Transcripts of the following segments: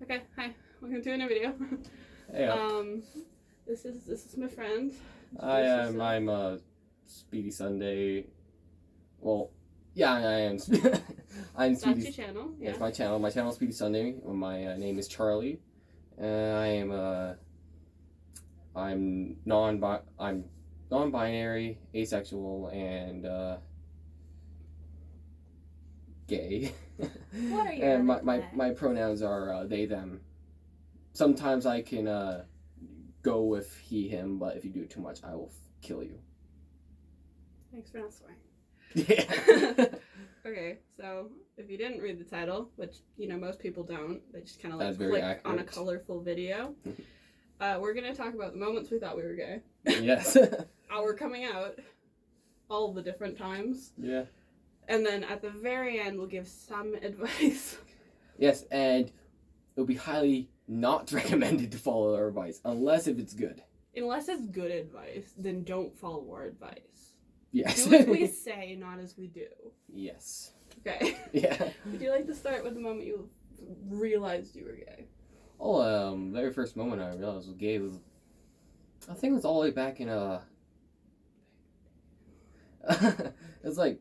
Okay, hi. Welcome to a new video. Hey, This is my friend. I'm Speedie Sundae. Well, yeah, I am. I'm That's Speedie. your channel. Yeah, Yeah. it's my channel. My channel is Speedie Sundae. My name is Charlie. I'm non-binary, asexual, and gay. What are your And other my pronouns are they them. Sometimes I can go with he him, but if you do it too much, I will kill you. Thanks for not swearing. Yeah. Okay, so if you didn't read the title, which most people don't, they just kind of like That's very click accurate. on a colorful video. We're gonna talk about the moments we thought we were gay. Yes. Our coming out, all the different times. Yeah. And then at the very end, we'll give some advice. Yes, and it'll be highly not recommended to follow our advice, unless if it's good. Unless it's good advice, then don't follow our advice. Yes. Do as we say, not as we do. Yes. Okay. Yeah. Would you like to start with the moment you realized you were gay? Oh, very first moment I realized I was gay was, I think it was all the way back in, it was like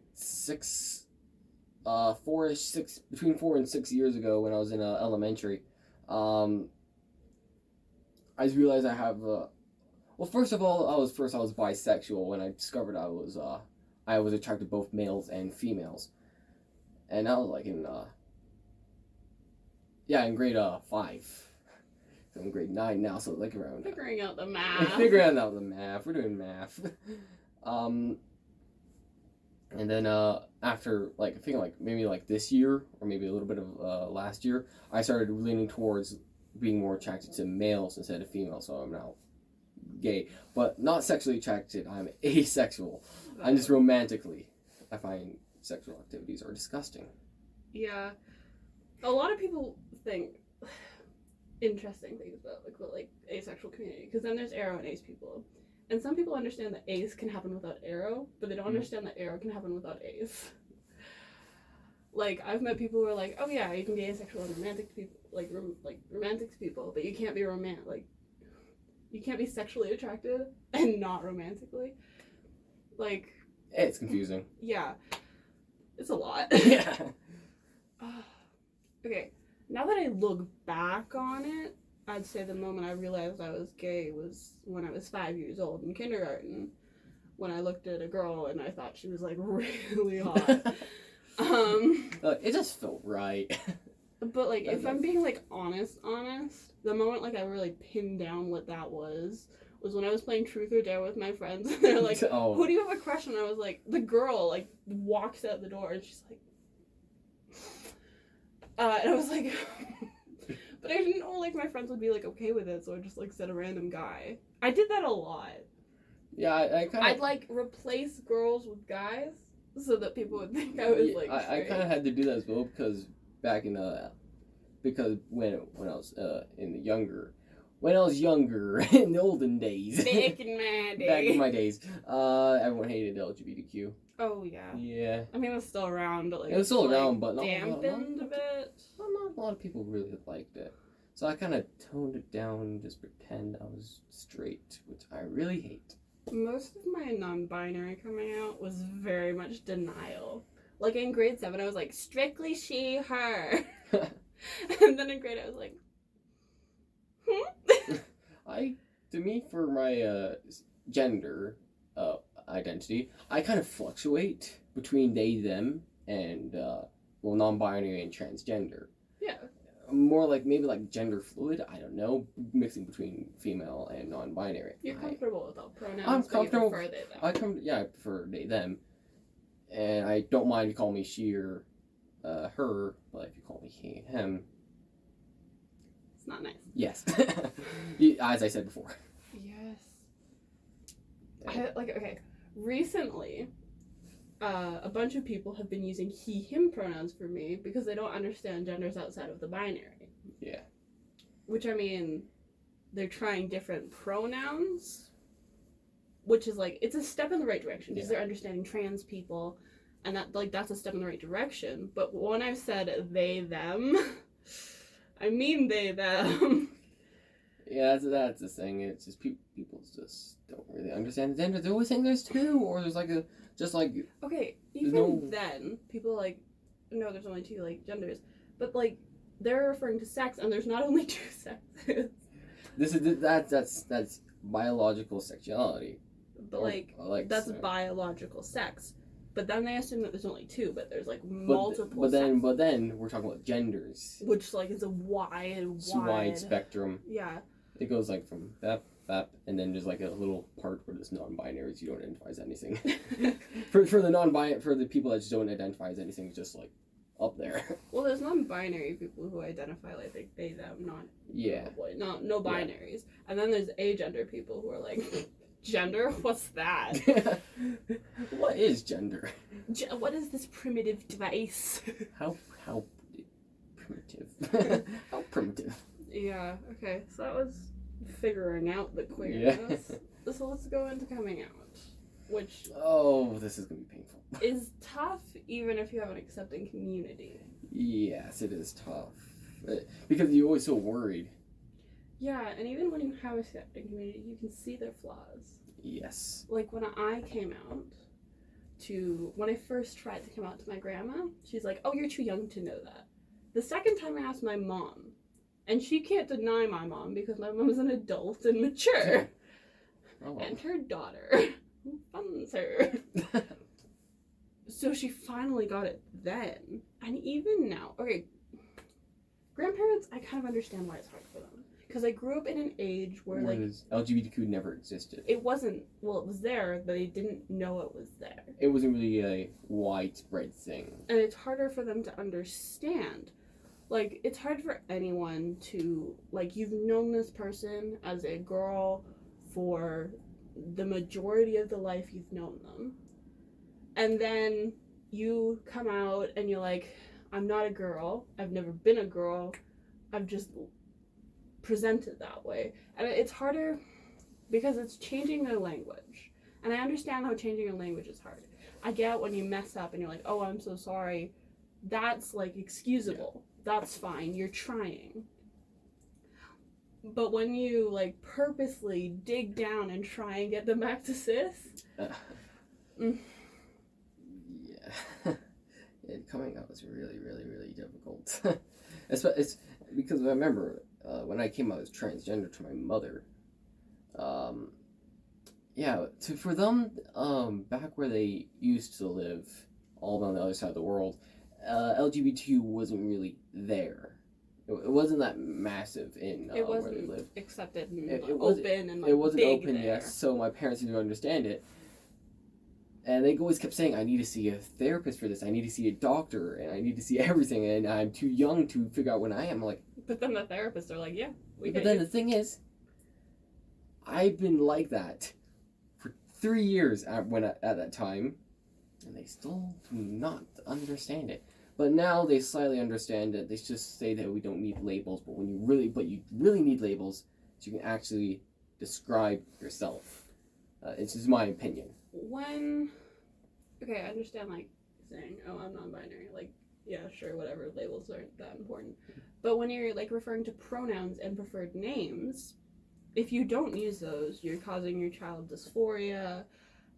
between 4 and 6 years ago when I was in elementary. I just realized I have, well, first of all, I was bisexual when I discovered I was attracted to both males and females. And I was like in grade 5. So I'm in grade 9 now, so like around Figuring out the math. figuring out the math. We're doing math. And then after like I think like maybe like this year or maybe a little bit of last year, I started leaning towards being more attracted to males instead of females. So I'm now gay, but not sexually attracted. I'm asexual. I'm just romantically. I find sexual activities are disgusting. Yeah, a lot of people think interesting things about like asexual community, because then there's aro and ace people, and some people understand that ace can happen without aro, but they don't understand that aro can happen without ace. Like I've met people who are like, oh yeah, you can be asexual and romantic to people, like romantic to people, but you can't be you can't be sexually attracted and not romantically. Like It's confusing. Yeah, it's a lot. Yeah. Okay, now that I look back on it, I'd say the moment I realized I was gay was when I was 5 years old in kindergarten, when I looked at a girl and I thought she was like really hot. It just felt right. But like, if I'm being like honest, the moment like I really pinned down what that was when I was playing Truth or Dare with my friends. And they're like, oh. Who do you have a crush on? I was like, the girl like walks out the door and she's like, and I was like, but I didn't know like my friends would be like okay with it, so I just like said a random guy. I did that a lot. Yeah, I kind of. I'd like replace girls with guys so that people would think I was like. I kind of had to do that as well because back in because when I was when I was younger in the olden days. Back in my day. Back in my days, everyone hated LGBTQ. Oh yeah. Yeah. I mean, it was still around, but like it was still around, but dampened a bit. Not a lot of people really liked it, so I kind of toned it down and just pretend I was straight, which I really hate. Most of my non-binary coming out was very much denial. Like in grade 7, I was like strictly she, her, and then in grade 8, I was like, To me, for my gender identity, I kind of fluctuate between they, them, and non-binary and transgender. Yeah. More like maybe like gender fluid. I don't know, mixing between female and non-binary. You're comfortable with all pronouns. I'm comfortable. But you prefer they, them. I prefer they, them, and I don't mind if you call me she or her, but if you call me he, him. It's not nice. Yes. As I said before. Yes. Okay. Recently, a bunch of people have been using he, him pronouns for me because they don't understand genders outside of the binary. Yeah. Which, I mean, they're trying different pronouns, which is like, it's a step in the right direction because they're understanding trans people, and that's a step in the right direction. But when I've said they, them, I mean they, them. Yeah, that's the thing. It's just people just don't really understand the gender. They're always saying there's two, or there's like a just like Okay, even then, people like, no, there's only two like genders, but like they're referring to sex, and there's not only two sexes. That's biological sexuality. But like that's biological sex. But then they assume that there's only two, but there's like multiple. But then we're talking about genders, which like is a wide spectrum. Yeah. It goes like from that, and then there's like a little part where there's non-binaries. You don't identify as anything. for the people that just don't identify as anything, it's just like up there. Well, there's non-binary people who identify like they them, not boy, no binaries, and then there's agender people who are like. Gender? What's that? What is gender? What is this primitive device? How primitive? How primitive? Yeah. Okay. So that was figuring out the queerness. Yeah. So let's go into coming out, which this is gonna be painful. Is tough even if you have an accepting community. Yes, it is tough because you're always so worried. Yeah, and even when you have a accepting community, you can see their flaws. Yes. Like when I came out when I first tried to come out to my grandma, she's like, "Oh, you're too young to know that." The second time I asked my mom, and she can't deny my mom because my mom's an adult and mature. Oh. And her daughter, who funds her. So she finally got it then. And even now, okay, grandparents, I kind of understand why it's hard for them. Because I grew up in an age where like LGBTQ never existed. It wasn't, well, it was there, but they didn't know it was there. It wasn't really a widespread thing. And it's harder for them to understand. Like, it's hard for anyone to, like, you've known this person as a girl for the majority of the life you've known them. And then you come out and you're like, I'm not a girl. I've never been a girl. I've just presented that way. And it's harder because it's changing their language. And I understand how changing a language is hard. I get when you mess up and you're like, oh, I'm so sorry. That's, like, excusable. Yeah. That's fine. You're trying. But when you, like, purposely dig down and try and get them back to cis... Coming out was really, really, really difficult. It's because I remember when I came out as transgender to my mother, for them, back where they used to live, all on the other side of the world, LGBTQ wasn't really there. It wasn't that massive in where they lived. Accepted and open and like it wasn't big open, there. yes. So my parents didn't understand it. And they always kept saying, I need to see a therapist for this. I need to see a doctor. And I need to see everything. And I'm too young to figure out when I am. I'm like... But then the therapists are like, yeah, we get But then the thing is, I've been like that for 3 years at that time. And they still do not understand it. But now they slightly understand it. They just say that we don't need labels. But you really need labels so you can actually describe yourself. It's just my opinion. I understand, like, saying, oh, I'm non-binary, like, yeah, sure, whatever, labels aren't that important. But when you're, like, referring to pronouns and preferred names, if you don't use those, you're causing your child dysphoria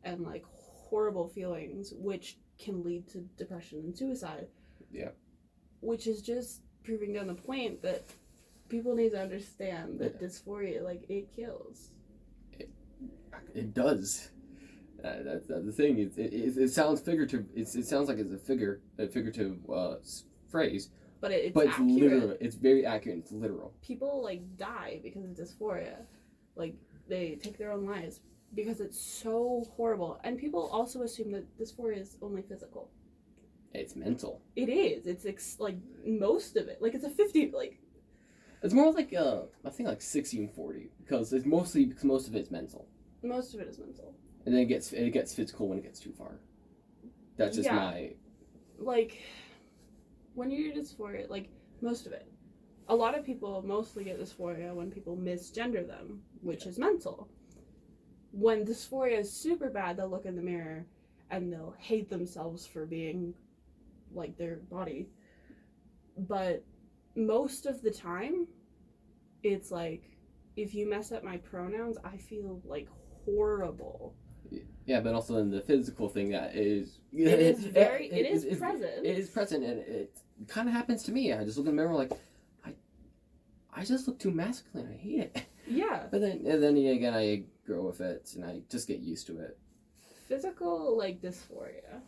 and, like, horrible feelings, which can lead to depression and suicide. Yeah. Which is just proving down the point that people need to understand that dysphoria, like, it kills. It does. That's the thing. It sounds figurative. It sounds like it's a figurative phrase. But it's literal. It's very accurate. It's literal. People like die because of dysphoria. Like they take their own lives because it's so horrible. And people also assume that dysphoria is only physical. It's mental. It is. It's like most of it. Like it's a 50. Like it's more like I think like 60-40 because most of it's mental. Most of it is mental. And then it gets physical when it gets too far. That's just my... Like, when you're dysphoria, like, most of it. A lot of people mostly get dysphoria when people misgender them, which is mental. When dysphoria is super bad, they'll look in the mirror and they'll hate themselves for being, like, their body. But most of the time, it's like, if you mess up my pronouns, I feel like horrible. Yeah, but also in the physical thing that is... It is present. It is present, and it kind of happens to me. I just look in the mirror like, I just look too masculine. I hate it. Yeah. But then again, I grow with it, and I just get used to it. Physical, like, dysphoria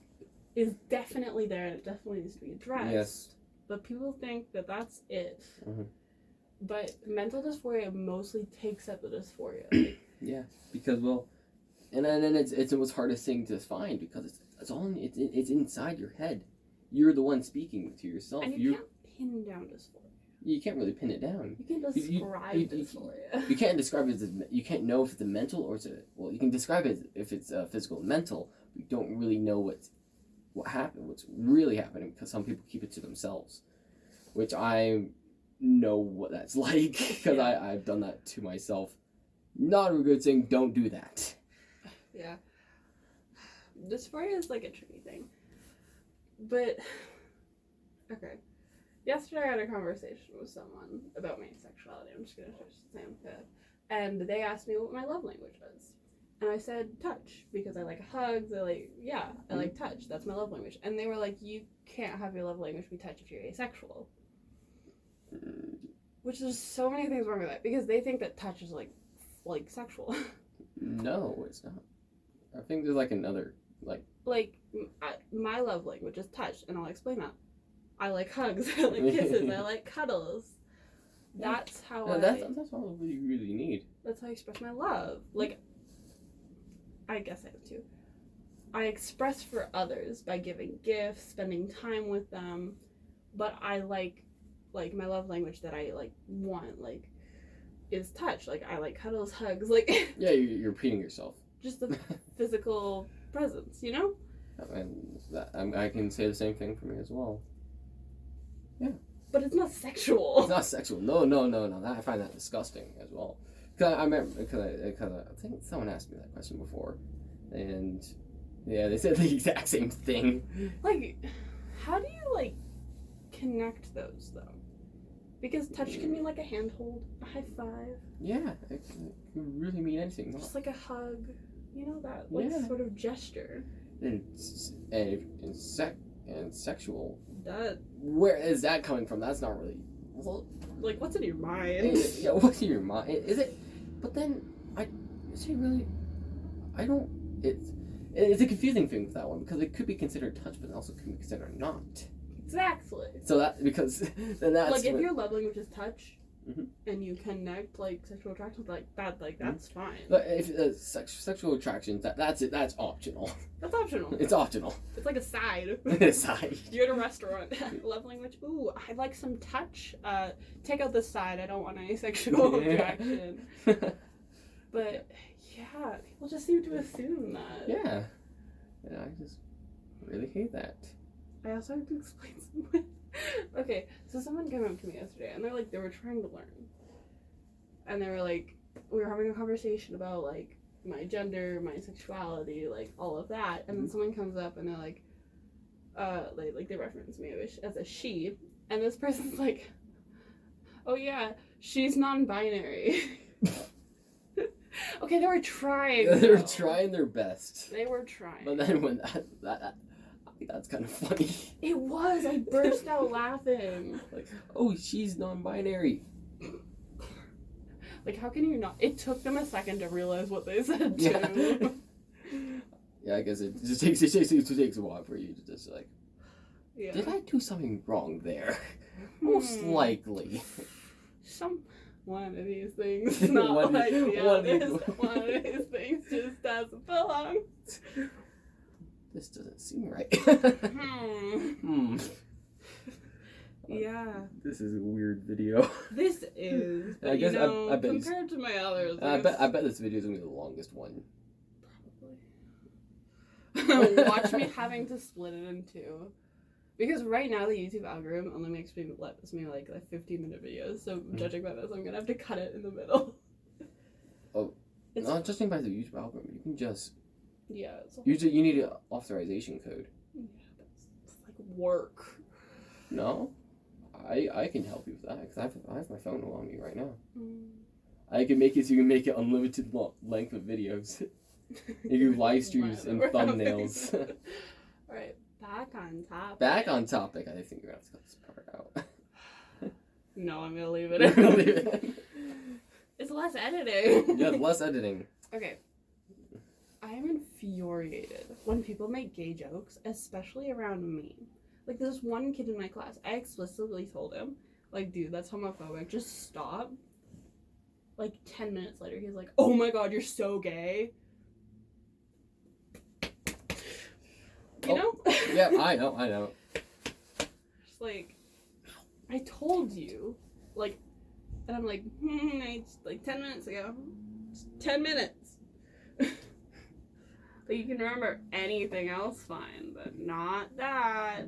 is definitely there, and it definitely needs to be addressed. Yes. But people think that that's it. Mm-hmm. But mental dysphoria mostly takes up the dysphoria. Like, yeah, because, well, and then it's the most hardest thing to find, because it's inside your head. You're the one speaking to yourself. And you can't pin down dysphoria. You can't really pin it down. You can describe dysphoria. You can't describe it as, you can't know if it's a mental or well, you can describe it if it's physical and mental, but you don't really know what's really happening, because some people keep it to themselves, which I know what that's like, because I've done that to myself. Not a good thing. Don't do that. Yeah. Dysphoria is like a tricky thing. But, okay. Yesterday I had a conversation with someone about my sexuality. I'm just going to say that. And they asked me what my love language was. And I said touch, because I like hugs. I like touch. That's my love language. And they were like, you can't have your love language be touch if you're asexual. Which there's so many things wrong with that, because they think that touch is like sexual. No, it's not. I think there's like another, like my love language is touch, and I'll explain that. I like hugs, I like kisses, I like cuddles. That's how that's all you really need. That's how I express my love. Like, I guess I do too. I express for others by giving gifts, spending time with them, but I like my love language that I want is touch. Like, I like cuddles, hugs, like yeah, you're repeating yourself. Just the physical presence, you know? And I can say the same thing for me as well. Yeah. But it's not sexual. It's not sexual. No. I find that disgusting as well. Because I remember, because I think someone asked me that question before, and yeah, they said the exact same thing. Like, how do you connect those though? Because touch can mean like a handhold, a high five. Yeah, it can really mean anything. Just like a hug, you know, that sort of gesture. And sexual. That. Where is that coming from? That's not really. Well, what's in your mind? Yeah, what's in your mind? Is it? But then is it really? I don't. It's a confusing thing with that one, because it could be considered touch, but it also could be considered not. Exactly. So that, because then that's if your love language is touch, mm-hmm. and you connect sexual attraction with that, that's mm-hmm. fine. But if sexual attraction, that's it. That's optional. That's optional. It's optional. It's like a side. A side. You're at a restaurant. Love language. Ooh, I'd like some touch. Take out the side. I don't want any sexual attraction. But yeah, people just seem to assume that. Yeah. And I just really hate that. I also have to explain something. Okay, so someone came up to me yesterday, and they were trying to learn. And they were we were having a conversation about, my gender, my sexuality, all of that. And then someone comes up, and they're they reference me as a she. And this person's like, oh yeah, she's non-binary. Okay, they were trying. They were trying their best. They were trying. But then when that's kind of funny. It was. I burst out laughing. Oh, she's non-binary. How can you not? It took them a second to realize what they said too. Yeah, I guess it takes a while for you to just yeah. Did I do something wrong there? Most likely. One of these things, not one the others. One of these things just doesn't belong. This doesn't seem right. Yeah. This is a weird video. This is. But, I guess I bet compared to my others. I bet this video is gonna be the longest one. Probably. Watch me having to split it in two. Because right now the YouTube algorithm only makes me 15-minute videos. So judging by this, I'm gonna have to cut it in the middle. Oh, not judging by the YouTube algorithm. You can just. Yeah. You need an authorization code. Yeah, but it's work. No, I can help you with that because I have my phone along me right now. Mm. I can make it so you can make it unlimited length of videos. You do live streams and thumbnails. Alright, back on topic. Back on topic. I think you're gonna have to cut this part out. No, I'm gonna leave it You're gonna in. leave it in. It's less editing. Yeah, less editing. Okay. I am infuriated when people make gay jokes, especially around me. Like, there's one kid in my class, I explicitly told him, like, dude, that's homophobic, just stop. Like, 10 minutes later, he's like, oh my god, you're so gay. You know? Yeah, I know. Just like, I told you. Like, and I'm like, it's like 10 minutes ago. It's 10 minutes. But you can remember anything else fine, but not that.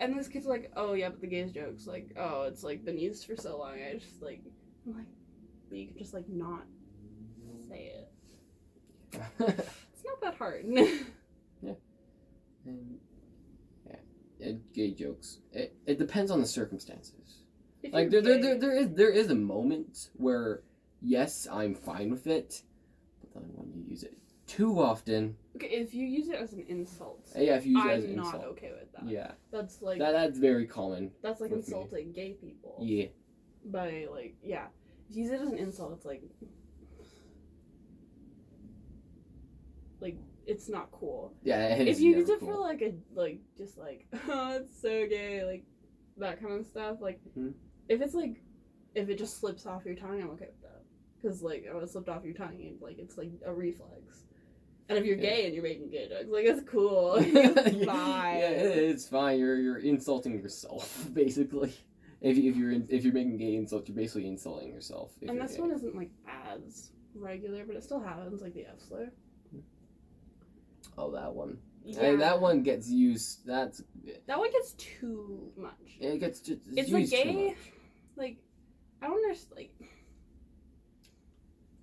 And this kid's like, oh yeah, but the gays jokes, like, oh, it's like been used for so long. I just like, I'm like, but you can just like not say it. It's not that hard. Yeah. And yeah, gay jokes. It depends on the circumstances. Like there is a moment where yes, I'm fine with it, but then when you use it too often. Okay, if you use it as an insult. Yeah, if you use it as an insult. I'm insult. not okay with that. Yeah. That's like that's very common. That's like insulting gay people. Yeah. By like, yeah. If you use it as an insult, it's like it's not cool. Yeah, if you use it for like a just like oh it's so gay, like that kind of stuff, like if it's like if it just slips off your tongue, I'm okay with that, because like oh it slipped off your tongue and like it's like a reflex. And if you're gay and you're making gay jokes, like it's cool. It's fine. Yeah, it's fine. You're insulting yourself basically. If you're making gay insults, you're basically insulting yourself. And this one isn't like as regular, but it still happens, like the F slur. Oh, that one. Yeah. And that one gets used. That one gets too much. It gets just. It's like gay. Like, I don't understand. Like,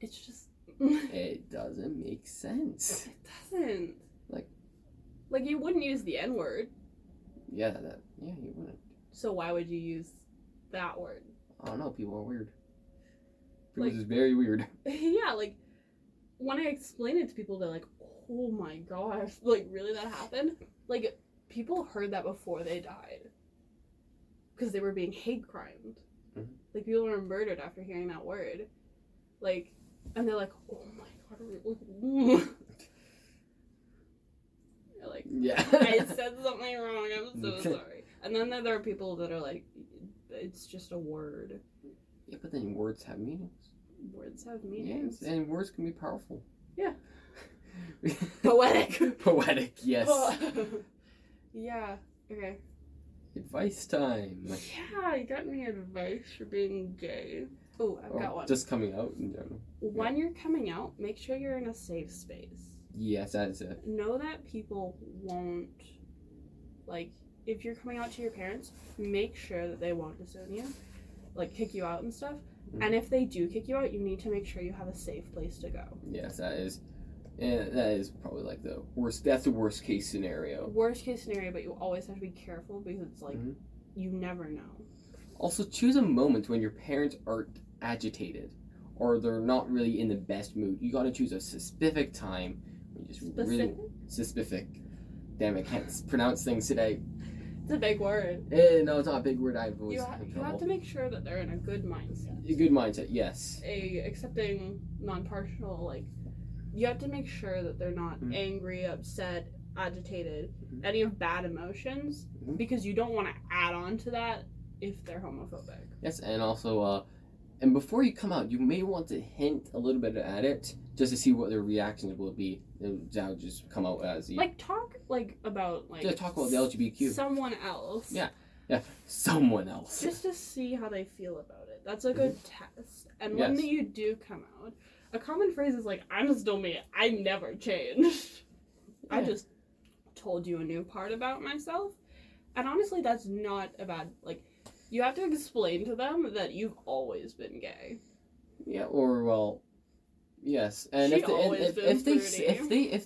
it's just. It doesn't make sense. It doesn't. Like you wouldn't use the N word. Yeah, you wouldn't. So why would you use that word? I don't know. People are weird. People are just very weird. Yeah, like when I explain it to people, they're like, "Oh my gosh, like really that happened?" Like people heard that before they died because they were being hate crimed. Mm-hmm. Like people were murdered after hearing that word. Like, and they're like, "Oh my god." Like, yeah. I said something wrong, I'm so sorry. And then there are people that are like, it's just a word. Yeah, but then words have meanings. Words have meanings. Yes, and words can be powerful. Yeah. Poetic. Poetic, yes. Yeah, okay. Advice time. Yeah, you got any advice for being gay? Oh, I've got one. Just coming out in general. When you're coming out, make sure you're in a safe space. Yes, that is it. Know that people won't, like, if you're coming out to your parents, make sure that they won't disown you, like, kick you out and stuff. Mm-hmm. And if they do kick you out, you need to make sure you have a safe place to go. Yes, that is probably, like, the worst, that's the worst case scenario. Worst case scenario, but you always have to be careful because it's, like, you never know. Also, choose a moment when your parents aren't agitated or they're not really in the best mood. You gotta choose a specific time. Really specific. Damn, I can't pronounce things today. It's a big word. No, it's not a big word. You have to make sure that they're in a good mindset. A good mindset, yes. Accepting, non-partial, like, you have to make sure that they're not angry, upset, agitated, any of bad emotions, because you don't want to add on to that if they're homophobic. Yes, and also, and before you come out, you may want to hint a little bit at it, just to see what their reactions will be. That just come out as talk about just talk about the LGBTQ. Someone else. Yeah, someone else. Just to see how they feel about it. That's a good test. And when you do come out, a common phrase is like, "I'm still me. I never changed. Yeah. I just told you a new part about myself." And honestly, that's not a bad you have to explain to them that you've always been gay. Yeah, or well. Yes, and if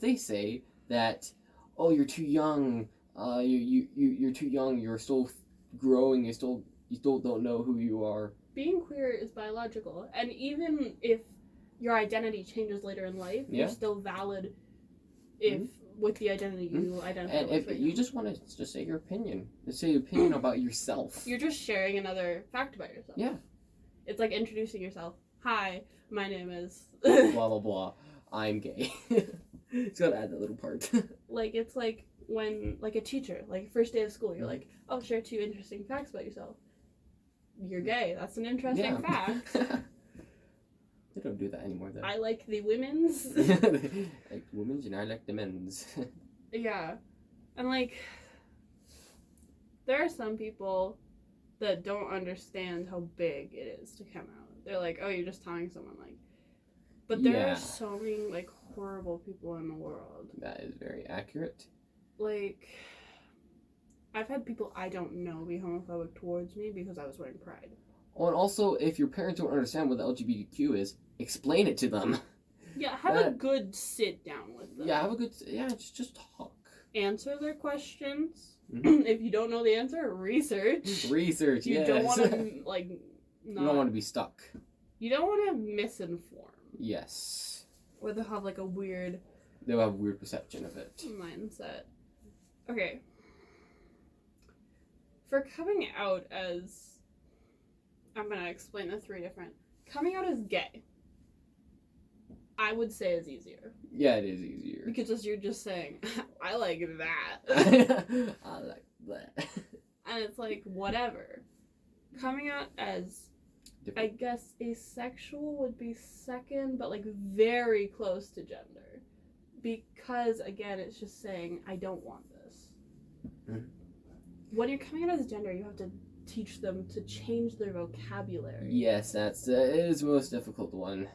they say that, oh, you're too young, you're too young, you're still growing. You still don't know who you are. Being queer is biological, and even if your identity changes later in life, you're still valid if with the identity you identify and with. if you just want to just say your opinion, just say your opinion about yourself. You're just sharing another fact about yourself. Yeah. It's like introducing yourself. Hi, my name is... blah, blah, blah. I'm gay. It's got to add that little part. Like, it's like when, like, a teacher, like, first day of school, you're like, oh, share 2 interesting facts about yourself. You're gay. That's an interesting fact. They don't do that anymore, though. I like the women's. Like women's and I like the men's. Yeah. And, like, there are some people that don't understand how big it is to come out. They're like, oh, you're just telling someone, like... But there are so many, like, horrible people in the world. That is very accurate. Like, I've had people I don't know be homophobic towards me because I was wearing pride. Oh, and also, if your parents don't understand what the LGBTQ is, explain it to them. Yeah, have a good sit down with them. Yeah, have a good... Yeah, just talk. Answer their questions. If you don't know the answer, research. Research, You don't want to, like... You don't want to be stuck. You don't want to misinform. Yes. Or they'll have, like, a weird... They'll have a weird perception of it. Mindset. Okay. For coming out as... I'm going to explain the 3 different... Coming out as gay, I would say is easier. Yeah, it is easier. Because you're just saying, I like that. I like that. And it's like, whatever. Coming out as, I guess, asexual would be second, but, like, very close to gender. Because, again, it's just saying, I don't want this. When you're coming out as gender, you have to teach them to change their vocabulary. Yes, it is the most difficult one.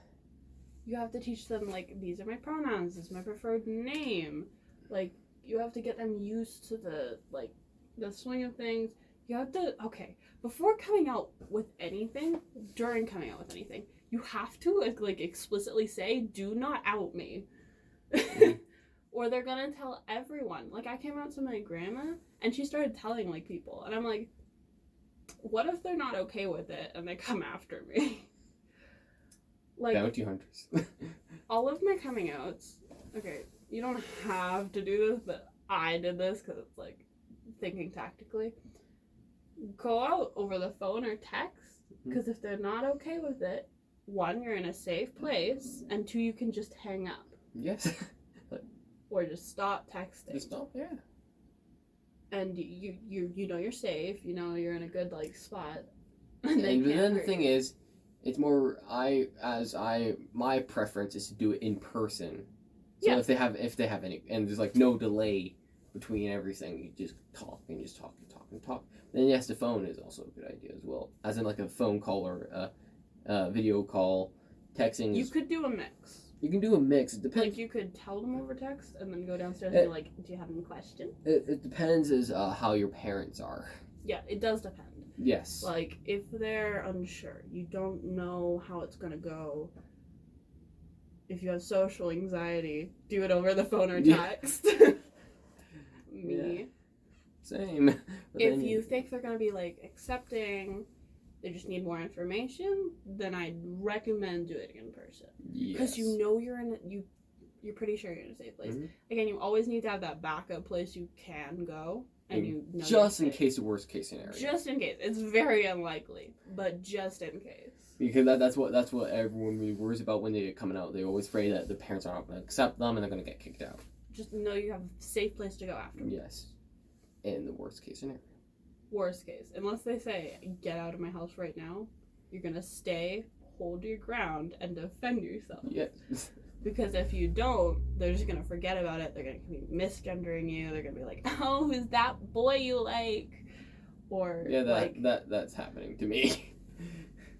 You have to teach them, like, these are my pronouns, this is my preferred name. Like, you have to get them used to the swing of things. You have to, okay, before coming out with anything, during coming out with anything, you have to, like, explicitly say, do not out me. Or they're gonna tell everyone. Like, I came out to my grandma, and she started telling, like, people. And I'm like, what if they're not okay with it, and they come after me? Like, bounty hunters. all of my coming outs, okay, you don't have to do this, but I did this because it's, like, thinking tactically. Go out over the phone or text, because if they're not okay with it, 1, you're in a safe place, and 2, you can just hang up. Yes. Or just stop texting. Just stop, yeah. And you know you're safe, you know you're in a good, like, spot. And then the thing is, it's more, my preference is to do it in person. So if they have any, and there's, like, no delay between everything, you just talk and just talk and talk and talk. Then yes, the phone is also a good idea as well. As in, like, a phone call or a video call, texting. You could do a mix. You can do a mix. It depends. Like, you could tell them over text and then go downstairs and be like, do you have any questions? It depends as how your parents are. Yeah, it does depend. Yes. Like, if they're unsure, you don't know how it's going to go. If you have social anxiety, do it over the phone or text. Me. Yeah. Same. But if you think they're going to be, like, accepting, they just need more information, then I'd recommend doing it in person. Because you know you're pretty sure you're in a safe place. Again, you always need to have that backup place you can go. And you know just in case the worst case scenario. Just in case. It's very unlikely, but just in case. Because that's what everyone really worries about when they get coming out. They're always afraid that the parents are not going to accept them and they're going to get kicked out. Just know you have a safe place to go after. Yes. In the worst case scenario. Worst case. Unless they say, get out of my house right now, you're going to stay, hold your ground, and defend yourself. Yes. Because if you don't, they're just going to forget about it. They're going to be misgendering you. They're going to be like, oh, who's that boy you like? Or, that's happening to me.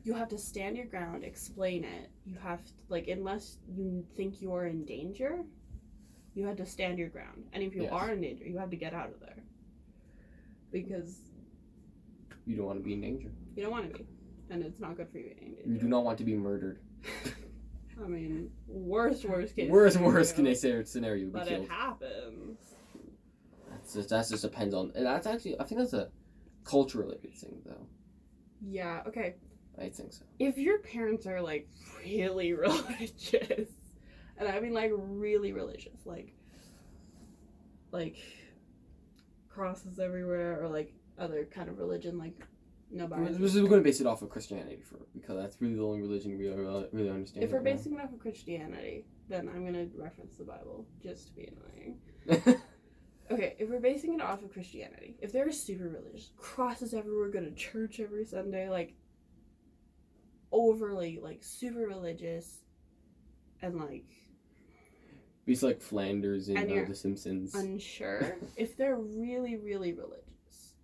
You have to stand your ground, explain it. You have to, like, unless you think you're in danger, you have to stand your ground. And if you are in danger, you have to get out of there. Because you don't want to be in danger. You don't want to be. And it's not good for you to be in danger. You do not want to be murdered. I mean, worst case worst case scenario. But it happens. That just depends on, and that's actually, I think that's culture-related thing, though. Yeah, okay. I think so. If your parents are, like, really religious, and I mean, like, really religious, like crosses everywhere, or, like, other kind of religion, like, no bias. We're going to base it off of Christianity, because that's really the only religion we really understand. If we're basing it off of Christianity, then I'm going to reference the Bible, just to be annoying. Okay, if we're basing it off of Christianity, if they're super religious, crosses everywhere, go to church every Sunday, like, overly, like, super religious, and, like... He's like Flanders in The Simpsons. Unsure. If they're really, really religious,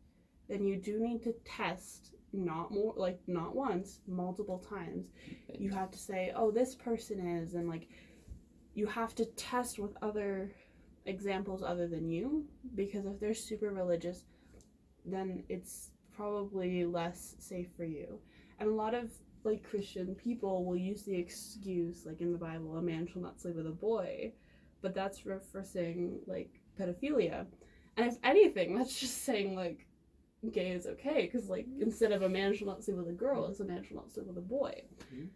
then you do need to test, not once, multiple times. You have to say, oh, this person is, and, like, you have to test with other examples other than you, because if they're super religious, then it's probably less safe for you. And a lot of, like, Christian people will use the excuse, like in the Bible, a man shall not sleep with a boy, but that's referencing, like, pedophilia. And if anything, that's just saying, like, gay is okay, because, like, instead of a man shall not sleep with a girl, it's a man shall not sleep with a boy. Mm-hmm.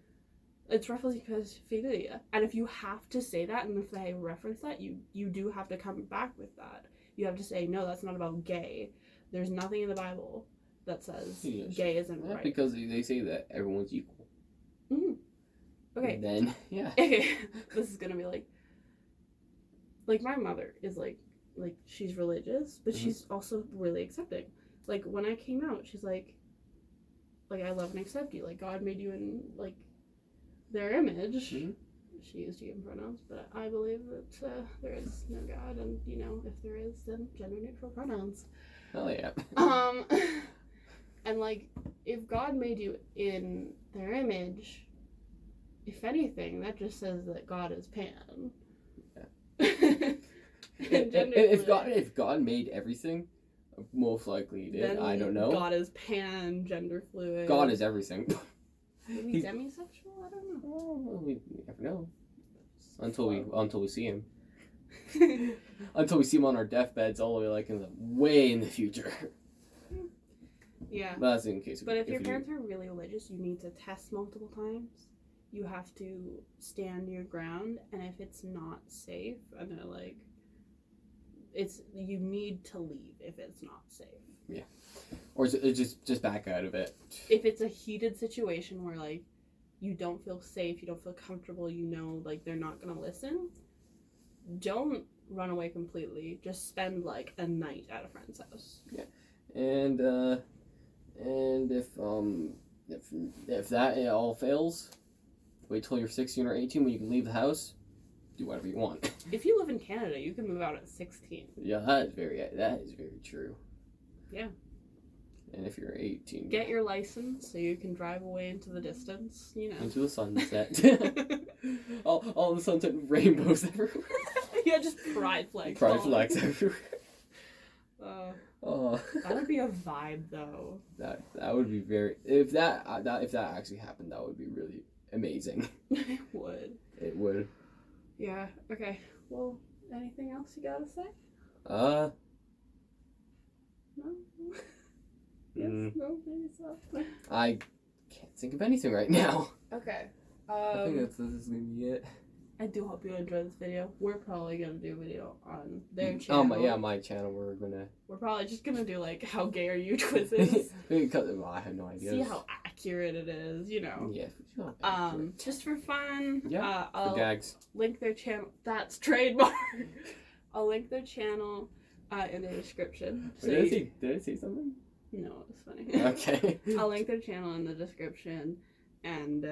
It's referencing pedophilia. And if you have to say that, and if they reference that, you do have to come back with that. You have to say, no, that's not about gay. There's nothing in the Bible that says gay isn't right. Because they say that everyone's equal. Mm-hmm. Okay. And then, yeah. Okay. This is going to be like, my mother is, like, she's religious, but she's also really accepting. Like, when I came out, she's like, I love and accept you. Like, God made you in, like, their image. Mm-hmm. She used you in pronouns, but I believe that there is no God, and, you know, if there is, then gender-neutral pronouns. Oh, yeah. And, like, if God made you in their image, if anything, that just says that God is pan. Yeah. If God made everything, most likely he did. I don't know. God is pan, gender fluid. God is everything. Maybe demisexual? I don't know. We never know. Until we see him. Until we see him on our deathbeds, all the way way in the future. Yeah. But that's in case. But if your parents are really religious, you need to test multiple times. You have to stand your ground, and if it's not safe, and they're like, you need to leave if it's not safe. Yeah. Or just back out of it. If it's a heated situation where, like, you don't feel safe, you don't feel comfortable, you know, like, they're not gonna listen, don't run away completely. Just spend, like, a night at a friend's house. Yeah. And if that all fails, wait till you're 16 or 18 when you can leave the house. Do whatever you want. If you live in Canada, you can move out at 16. Yeah, that is very true. Yeah. And if you're 18, get your license so you can drive away into the distance, you know. Into the sunset. all the sunset rainbows everywhere. Yeah, just pride flags. Pride flags everywhere. That would be a vibe, though. That would be very. If that actually happened, that would be really amazing. It would. It would. Yeah. Okay. Well, anything else you gotta say? No. Yes, no, maybe so. I can't think of anything right now. Okay. I think this is gonna be it. I do hope you enjoyed this video. We're probably gonna do a video on their channel. My channel. We're probably just gonna do, like, how gay are you quizzes. Because I have no idea. See how accurate it is, you know. Yeah. Just for fun. Yeah. I'll for gags. link their channel. That's trademark. I'll link their channel in the description. So Did I say something? No, it was funny. Okay. I'll link their channel in the description, and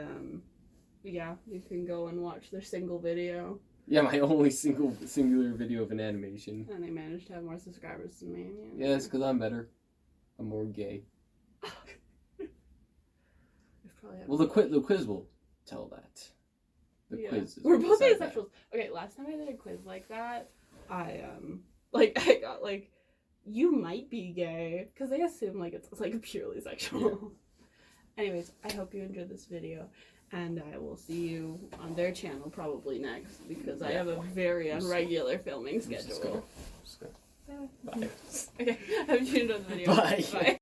yeah, you can go and watch their single video. Yeah, my only singular video of an animation. And they managed to have more subscribers than me. Yeah, it's because I'm better. I'm more gay. Well, the quiz will tell that. The quiz is. We're both asexuals. Okay, last time I did a quiz like that, I got like, you might be gay, because they assume like it's like purely sexual. Yeah. Anyways, I hope you enjoyed this video, and I will see you on their channel probably next, because I have a very irregular filming schedule. Just go. Bye. Okay, I hope you enjoyed the video. Bye. Bye.